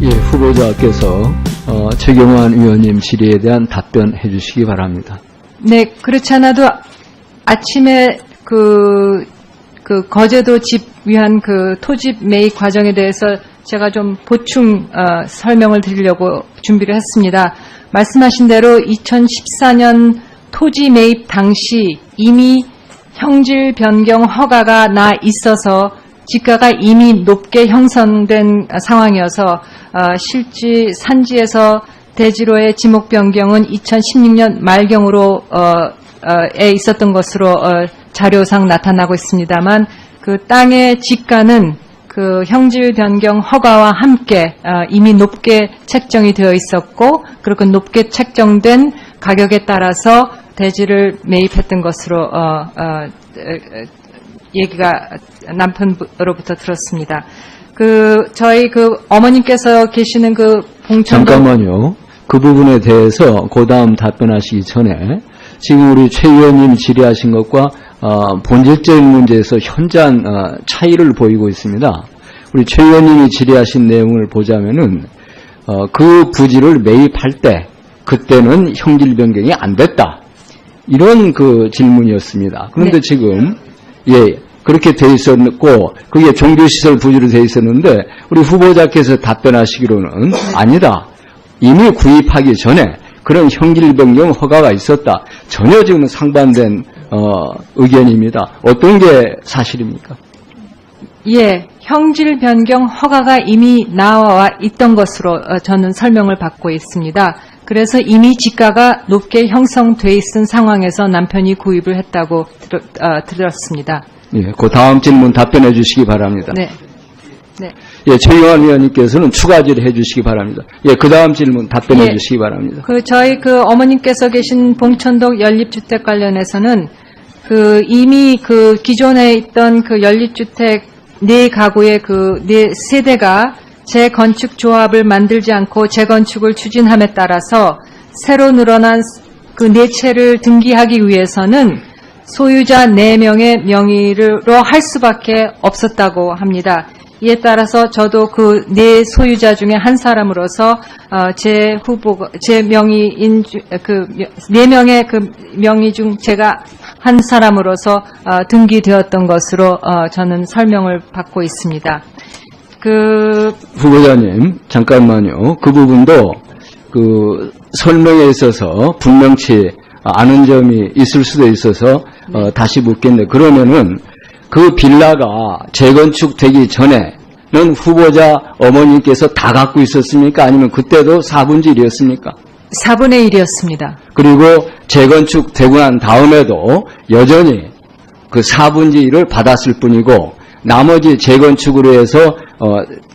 예, 후보자께서 최경환 의원님 질의에 대한 답변해 주시기 바랍니다. 네, 그렇지 않아도 아침에 거제도 집 위한 토지 매입 과정에 대해서 제가 좀 보충 설명을 드리려고 준비를 했습니다. 말씀하신 대로 2014년 토지 매입 당시 이미 형질 변경 허가가 나 있어서 지가가 이미 높게 형성된 상황이어서 실지 산지에서 대지로의 지목 변경은 2016년 말경으로 에 있었던 것으로 자료상 나타나고 있습니다만 그 땅의 지가는 그 형질 변경 허가와 함께 이미 높게 책정이 되어 있었고 그렇게 높게 책정된 가격에 따라서 대지를 매입했던 것으로 얘기가 남편으로부터 들었습니다. 저희 어머님께서 계시는 봉천동. 잠깐만요. 그 부분에 대해서 그 다음 답변하시기 전에 지금 우리 최 의원님 질의하신 것과 본질적인 문제에서 현저한 차이를 보이고 있습니다. 우리 최 의원님이 질의하신 내용을 보자면은 그 부지를 매입할 때 그때는 형질 변경이 안 됐다. 이런 질문이었습니다. 그런데 네. 지금 그렇게 돼 있었고 그게 종교시설 부지로 돼 있었는데 우리 후보자께서 답변하시기로는 아니다. 이미 구입하기 전에 그런 형질 변경 허가가 있었다. 전혀 지금 상반된 의견입니다. 어떤 게 사실입니까? 예, 형질 변경 허가가 이미 나와 있던 것으로 저는 설명을 받고 있습니다. 그래서 이미 지가가 높게 형성돼 있은 상황에서 남편이 구입을 했다고 들었습니다. 예, 그 다음 질문 답변해 주시기 바랍니다. 네. 네. 예, 최경환 의원님께서는 추가 질의해 주시기 바랍니다. 예, 그 다음 질문 답변해 주시기 바랍니다. 저희 어머님께서 계신 봉천동 연립주택 관련해서는 이미 기존에 있던 연립주택 4가구의 4세대가 재건축 조합을 만들지 않고 재건축을 추진함에 따라서 새로 늘어난 4채를 등기하기 위해서는 소유자 4명의 명의로 할 수밖에 없었다고 합니다. 이에 따라서 저도 4소유자 중에 한 사람으로서 제 명의인 4명의 명의 중 제가 한 사람으로서 등기되었던 것으로 저는 설명을 받고 있습니다. 후보자님 잠깐만요. 그 부분도 설명에 있어서 분명치 않은 점이 있을 수도 있어서 다시 묻겠는데 그러면은 그 빌라가 재건축되기 전에는 후보자 어머님께서 다 갖고 있었습니까? 아니면 그때도 4분의 1이었습니까? 4분의 1이었습니다. 그리고 재건축되고 난 다음에도 여전히 4분의 1을 받았을 뿐이고 나머지 재건축으로 해서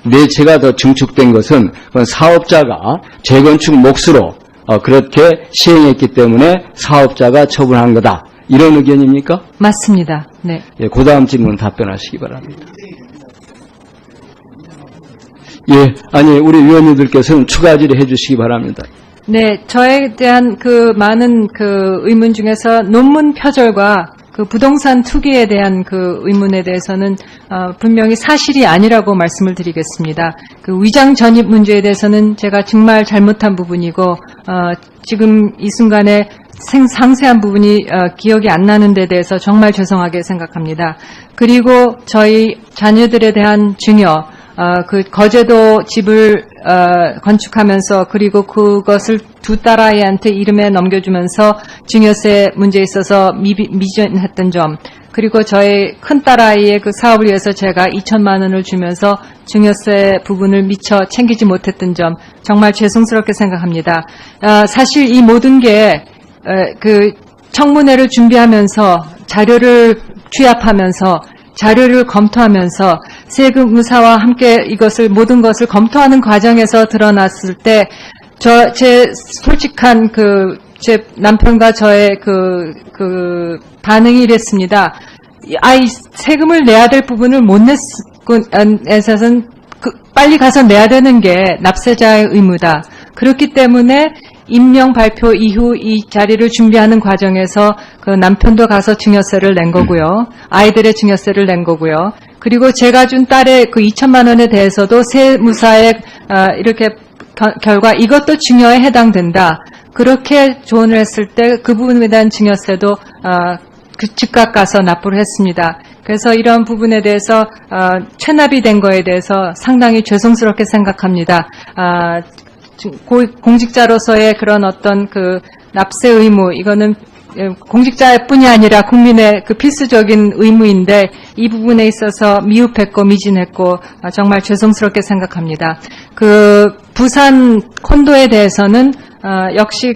4채가 더 증축된 것은 사업자가 재건축 몫으로 그렇게 시행했기 때문에 사업자가 처분한 거다. 이런 의견입니까? 맞습니다. 네. 예, 그 다음 질문 답변하시기 바랍니다. 예, 우리 위원님들께서는 추가 질의해 주시기 바랍니다. 네, 저에 대한 많은 의문 중에서 논문 표절과 부동산 투기에 대한 의문에 대해서는 분명히 사실이 아니라고 말씀을 드리겠습니다. 위장 전입 문제에 대해서는 제가 정말 잘못한 부분이고 지금 이 순간에 상세한 부분이 기억이 안 나는 데 대해서 정말 죄송하게 생각합니다. 그리고 저희 자녀들에 대한 증여, 거제도 집을 건축하면서 그리고 그것을 두 딸아이한테 이름에 넘겨주면서 증여세 문제에 있어서 미전했던 점, 그리고 저희 큰 딸아이의 사업을 위해서 제가 2천만 원을 주면서 증여세 부분을 미처 챙기지 못했던 점 정말 죄송스럽게 생각합니다. 사실 이 모든 게 청문회를 준비하면서 자료를 취합하면서 자료를 검토하면서 세무사와 함께 모든 것을 검토하는 과정에서 드러났을 때 제 솔직한 제 남편과 저의 반응이 이랬습니다. 세금을 내야 될 부분을 못 냈으면 빨리 가서 내야 되는 게 납세자의 의무다. 그렇기 때문에 임명 발표 이후 이 자리를 준비하는 과정에서 그 남편도 가서 증여세를 낸 거고요. 아이들의 증여세를 낸 거고요. 그리고 제가 준 딸의 그 2천만 원에 대해서도 세무사에 이렇게 결과 이것도 증여에 해당된다. 그렇게 조언을 했을 때 그 부분에 대한 증여세도 그 즉각 가서 납부를 했습니다. 그래서 이런 부분에 대해서 체납이 된 거에 대해서 상당히 죄송스럽게 생각합니다. 공직자로서의 그런 어떤 그 납세 의무, 이거는 공직자뿐이 아니라 국민의 그 필수적인 의무인데 이 부분에 있어서 미흡했고 미진했고 정말 죄송스럽게 생각합니다. 그 부산 콘도에 대해서는 역시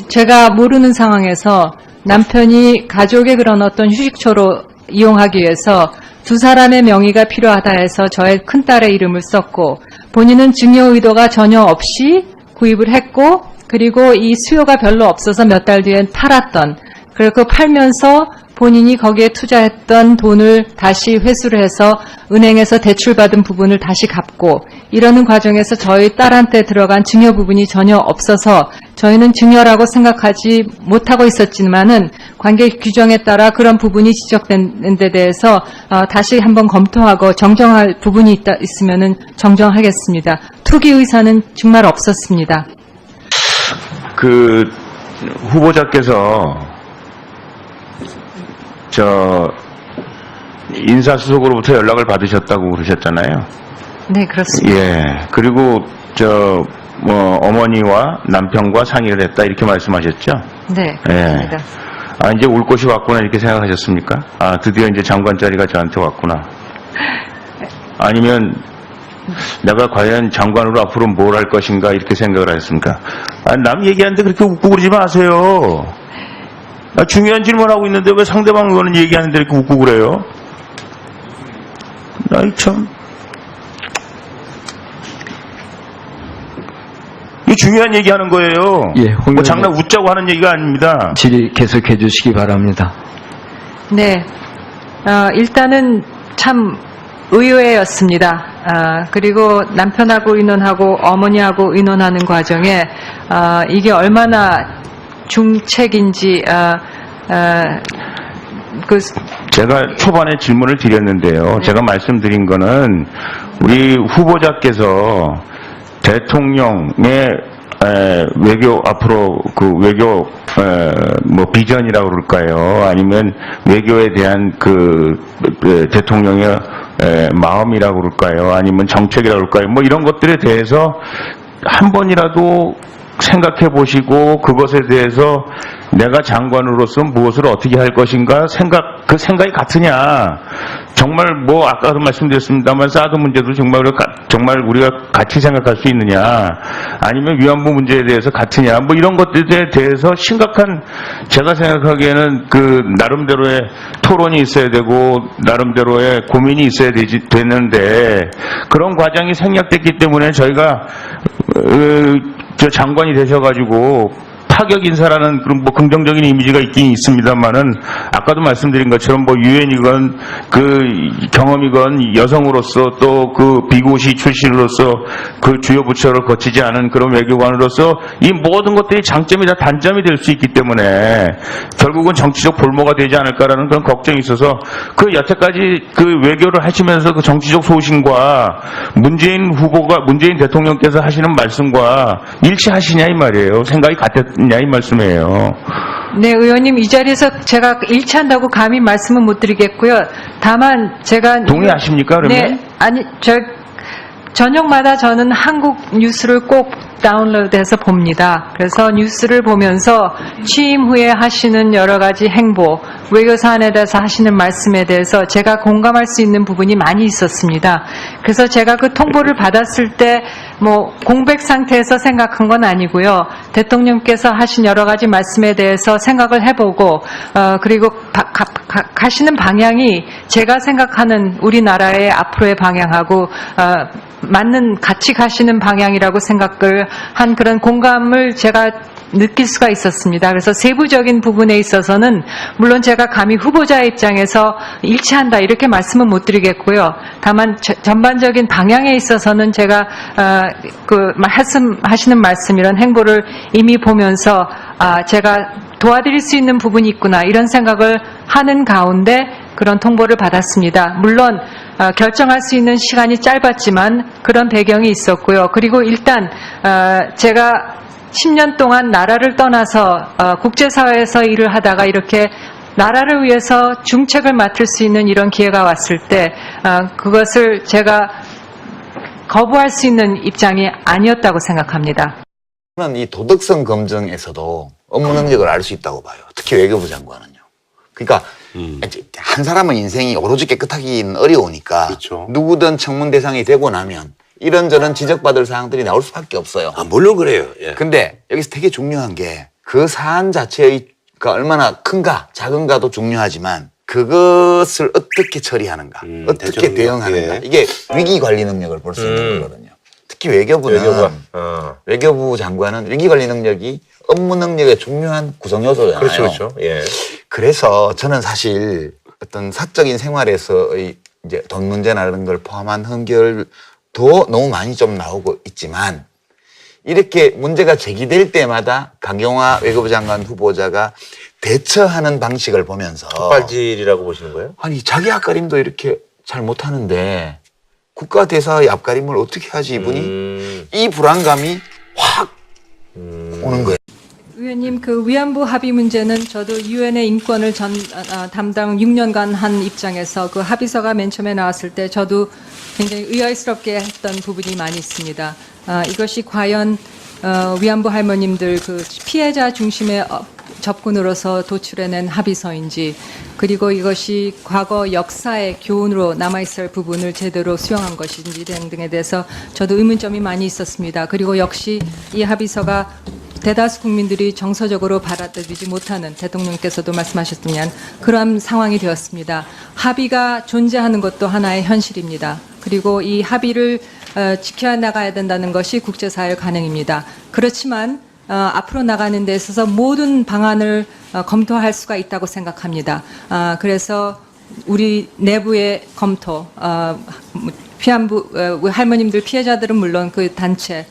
제가 모르는 상황에서 남편이 가족의 그런 어떤 휴식처로 이용하기 위해서 두 사람의 명의가 필요하다 해서 저의 큰딸의 이름을 썼고 본인은 증여 의도가 전혀 없이 구입을 했고 그리고 이 수요가 별로 없어서 몇 달 뒤엔 팔았던, 그리고 팔면서 본인이 거기에 투자했던 돈을 다시 회수를 해서 은행에서 대출받은 부분을 다시 갚고 이러는 과정에서 저희 딸한테 들어간 증여 부분이 전혀 없어서 저희는 증여라고 생각하지 못하고 있었지만은 관계 규정에 따라 그런 부분이 지적된 데 대해서 다시 한번 검토하고 정정할 부분이 있으면은 정정하겠습니다. 투기 의사는 정말 없었습니다. 그 후보자께서 인사수석으로부터 연락을 받으셨다고 그러셨잖아요. 네, 그렇습니다. 예. 그리고 어머니와 남편과 상의를 했다 이렇게 말씀하셨죠? 네, 예. 그렇습니다. 이제 올 것이 왔구나 이렇게 생각하셨습니까? 드디어 이제 장관 자리가 저한테 왔구나. 아니면 내가 과연 장관으로 앞으로 뭘 할 것인가 이렇게 생각을 하셨습니까? 남 얘기하는데 그렇게 웃고 그러지 마세요. 중요한 질문하고 있는데 왜 상대방 거는 얘기하는데 이렇게 웃고 그래요? 참. 이 중요한 얘기하는 거예요. 예, 뭐 장난 웃자고 하는 얘기가 아닙니다. 질의 계속해 주시기 바랍니다. 네, 일단은 참 의외였습니다. 그리고 남편하고 의논하고 어머니하고 의논하는 과정에 이게 얼마나 중책인지 제가 초반에 질문을 드렸는데요. 제가 말씀드린 거는 우리 후보자께서 대통령의 외교 앞으로 그 외교 뭐 비전이라고 그럴까요? 아니면 외교에 대한 그 대통령의 마음이라고 그럴까요? 아니면 정책이라고 그럴까요? 뭐 이런 것들에 대해서 한 번이라도 생각해 보시고 그것에 대해서 내가 장관으로서 무엇을 어떻게 할 것인가 그 생각이 같으냐. 정말 뭐 아까도 말씀드렸습니다만 사드 문제도 정말 우리가 같이 생각할 수 있느냐. 아니면 위안부 문제에 대해서 같으냐. 뭐 이런 것들에 대해서 심각한 제가 생각하기에는 그 나름대로의 토론이 있어야 되고 나름대로의 고민이 있어야 되는데 그런 과정이 생략됐기 때문에 저희가 장관이 되셔가지고 파격 인사라는 그런 뭐 긍정적인 이미지가 있긴 있습니다만은 아까도 말씀드린 것처럼 뭐 유엔이건 그 경험이건 여성으로서 또 그 비고시 출신으로서 그 주요 부처를 거치지 않은 그런 외교관으로서 이 모든 것들이 장점이 다 단점이 될 수 있기 때문에 결국은 정치적 볼모가 되지 않을까라는 그런 걱정이 있어서 그 여태까지 그 외교를 하시면서 그 정치적 소신과 문재인 대통령께서 하시는 말씀과 일치하시냐 이 말이에요. 생각이 같았냐 이 말씀이에요. 네, 의원님 이 자리에서 제가 일치한다고 감히 말씀은 못 드리겠고요. 다만 제가 동의하십니까 그러면? 네, 아니 저녁마다 저는 한국 뉴스를 꼭 다운로드해서 봅니다. 그래서 뉴스를 보면서 취임 후에 하시는 여러 가지 행보, 외교 사안에 대해서 하시는 말씀에 대해서 제가 공감할 수 있는 부분이 많이 있었습니다. 그래서 제가 그 통보를 받았을 때 뭐 공백 상태에서 생각한 건 아니고요. 대통령께서 하신 여러 가지 말씀에 대해서 생각을 해보고 그리고 가시는 방향이 제가 생각하는 우리나라의 앞으로의 방향하고 같이 가시는 방향이라고 생각을 한 그런 공감을 제가 느낄 수가 있었습니다. 그래서 세부적인 부분에 있어서는 물론 제가 감히 후보자의 입장에서 일치한다 이렇게 말씀은 못 드리겠고요. 다만 전반적인 방향에 있어서는 제가 하시는 말씀 이런 행보를 이미 보면서 제가 도와드릴 수 있는 부분이 있구나 이런 생각을 하는 가운데 그런 통보를 받았습니다. 물론 결정할 수 있는 시간이 짧았지만 그런 배경이 있었고요. 그리고 일단 제가 10년 동안 나라를 떠나서 국제사회에서 일을 하다가 이렇게 나라를 위해서 중책을 맡을 수 있는 이런 기회가 왔을 때 그것을 제가 거부할 수 있는 입장이 아니었다고 생각합니다. 저는 이 도덕성 검증에서도 업무 능력을 알 수 있다고 봐요. 특히 외교부 장관은요. 그러니까 한 사람의 인생이 오로지 깨끗하기는 어려우니까 그렇죠. 누구든 청문 대상이 되고 나면 이런저런 지적받을 사항들이 나올 수밖에 없어요. 물론 그래요. 예. 근데 여기서 되게 중요한 게 그 사안 자체가 얼마나 큰가 작은가도 중요하지만 그것을 어떻게 처리하는가 어떻게 대처 능력, 대응하는가 예. 이게 위기 관리 능력을 볼 수 있는 거거든요. 특히 외교부는 외교부 장관은 위기 관리 능력이 업무 능력의 중요한 구성 요소잖아요. 그렇죠, 그렇죠. 예. 그래서 저는 사실 어떤 사적인 생활에서의 이제 돈 문제나 이런 걸 포함한 헌결도 너무 많이 좀 나오고 있지만 이렇게 문제가 제기될 때마다 강경화 외교부 장관 후보자가 대처하는 방식을 보면서 헛발질이라고 보시는 거예요? 아니 자기 앞가림도 이렇게 잘 못하는데 국가대사의 앞가림을 어떻게 하지 이분이 이 불안감이 확 오는 거예요. 의원님, 그 위안부 합의 문제는 저도 유엔의 인권을 담당 6년간 한 입장에서 그 합의서가 맨 처음에 나왔을 때 저도 굉장히 의아스럽게 했던 부분이 많이 있습니다. 이것이 과연 위안부 할머님들 그 피해자 중심의 접근으로서 도출해낸 합의서인지 그리고 이것이 과거 역사의 교훈으로 남아있을 부분을 제대로 수용한 것인지 등등에 대해서 저도 의문점이 많이 있었습니다. 그리고 역시 이 합의서가 대다수 국민들이 정서적으로 받아들이지 못하는 대통령께서도 말씀하셨던 그런 상황이 되었습니다. 합의가 존재하는 것도 하나의 현실입니다. 그리고 이 합의를 지켜야 나가야 된다는 것이 국제사회의 관행입니다. 그렇지만 앞으로 나가는 데 있어서 모든 방안을 검토할 수가 있다고 생각합니다. 그래서 우리 내부의 검토, 위안부 할머님들 피해자들은 물론 그 단체,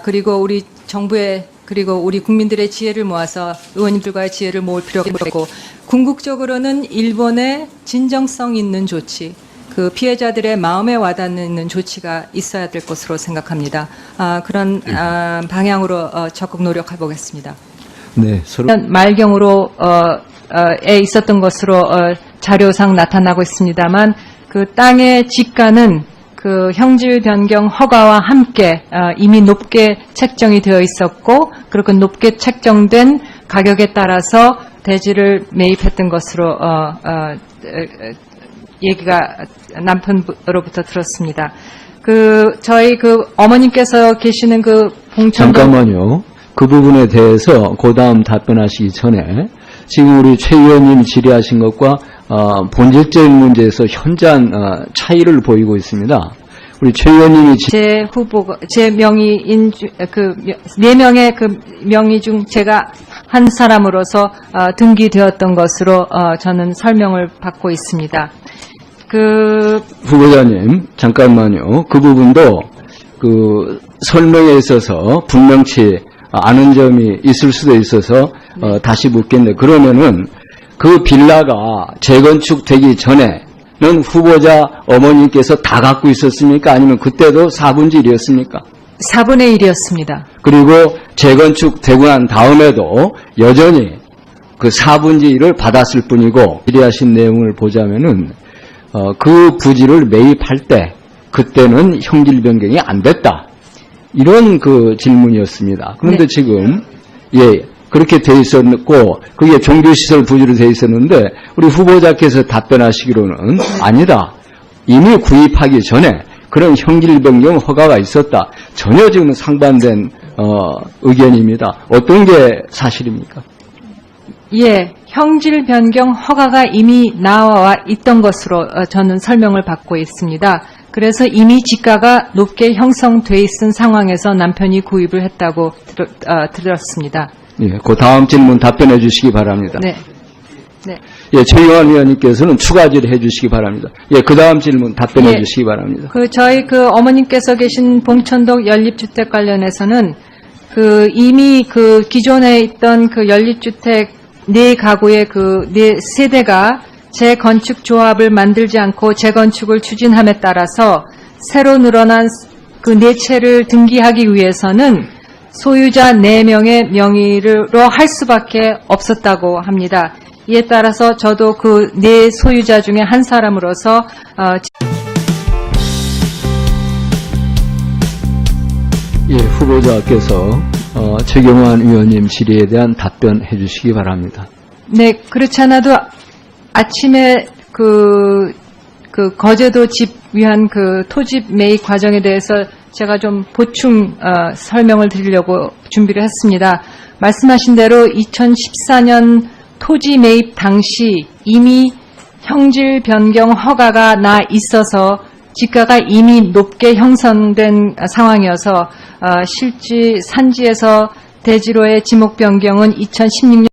그리고 우리 정부의 그리고 우리 국민들의 지혜를 모아서 의원님들과의 지혜를 모을 필요가 있고 궁극적으로는 일본의 진정성 있는 조치, 그 피해자들의 마음에 와닿는 조치가 있어야 될 것으로 생각합니다. 그런 방향으로 적극 노력해 보겠습니다. 네, 서로 말경으로 에 있었던 것으로 자료상 나타나고 있습니다만 그 땅의 지가는 그 형질 변경 허가와 함께 이미 높게 책정이 되어 있었고 그렇게 높게 책정된 가격에 따라서 대지를 매입했던 것으로 얘기가 남편으로부터 들었습니다. 저희 어머님께서 계시는 그 봉천동 잠깐만요. 그 부분에 대해서 그다음 답변하시기 전에 지금 우리 최 의원님 질의하신 것과 본질적인 문제에서 현저한 차이를 보이고 있습니다. 우리 최 의원님이 제 후보가 제 명의인 네 명의 그 명의 중 제가 한 사람으로서 등기되었던 것으로 저는 설명을 받고 있습니다. 후보자님 잠깐만요. 그 부분도 그 설명에 있어서 분명치 않은 점이 있을 수도 있어서 다시 묻겠는데 그러면은 그 빌라가 재건축되기 전에는 후보자 어머니께서 다 갖고 있었습니까? 아니면 그때도 4분의 1이었습니까? 4분의 1이었습니다. 그리고 재건축되고 난 다음에도 여전히 그 4분의 1을 받았을 뿐이고 질의하신 내용을 보자면은 그 부지를 매입할 때 그때는 형질 변경이 안 됐다. 이런 그 질문이었습니다. 그런데 네. 지금 그렇게 돼 있었고 그게 종교시설 부지로 돼 있었는데 우리 후보자께서 답변하시기로는 아니다. 이미 구입하기 전에 그런 형질 변경 허가가 있었다. 전혀 지금 상반된 의견입니다. 어떤 게 사실입니까? 예, 형질 변경 허가가 이미 나와 있던 것으로 저는 설명을 받고 있습니다. 그래서 이미 지가가 높게 형성돼 있은 상황에서 남편이 구입을 했다고 들었습니다. 예, 그 다음 질문 답변해 주시기 바랍니다. 네. 네. 예, 최영환 의원님께서는 추가 질의해 주시기 바랍니다. 예, 그 다음 질문 답변해 예. 주시기 바랍니다. 저희 어머님께서 계신 봉천동 연립주택 관련해서는 이미 기존에 있던 연립주택 4가구의 4세대가 재건축 조합을 만들지 않고 재건축을 추진함에 따라서 새로 늘어난 4채를 등기하기 위해서는 소유자 4명의 명의로 할 수밖에 없었다고 합니다. 이에 따라서 저도 4 소유자 중에 한 사람으로서 예, 후보자께서 최경환 의원님 질의에 대한 답변해 주시기 바랍니다. 네, 그렇지 않아도 아침에 거제도 집 위한 토집 매입 과정에 대해서 제가 좀 보충 설명을 드리려고 준비를 했습니다. 말씀하신 대로 2014년 토지 매입 당시 이미 형질 변경 허가가 나 있어서 지가가 이미 높게 형성된 상황이어서 실지 산지에서 대지로의 지목 변경은 2016년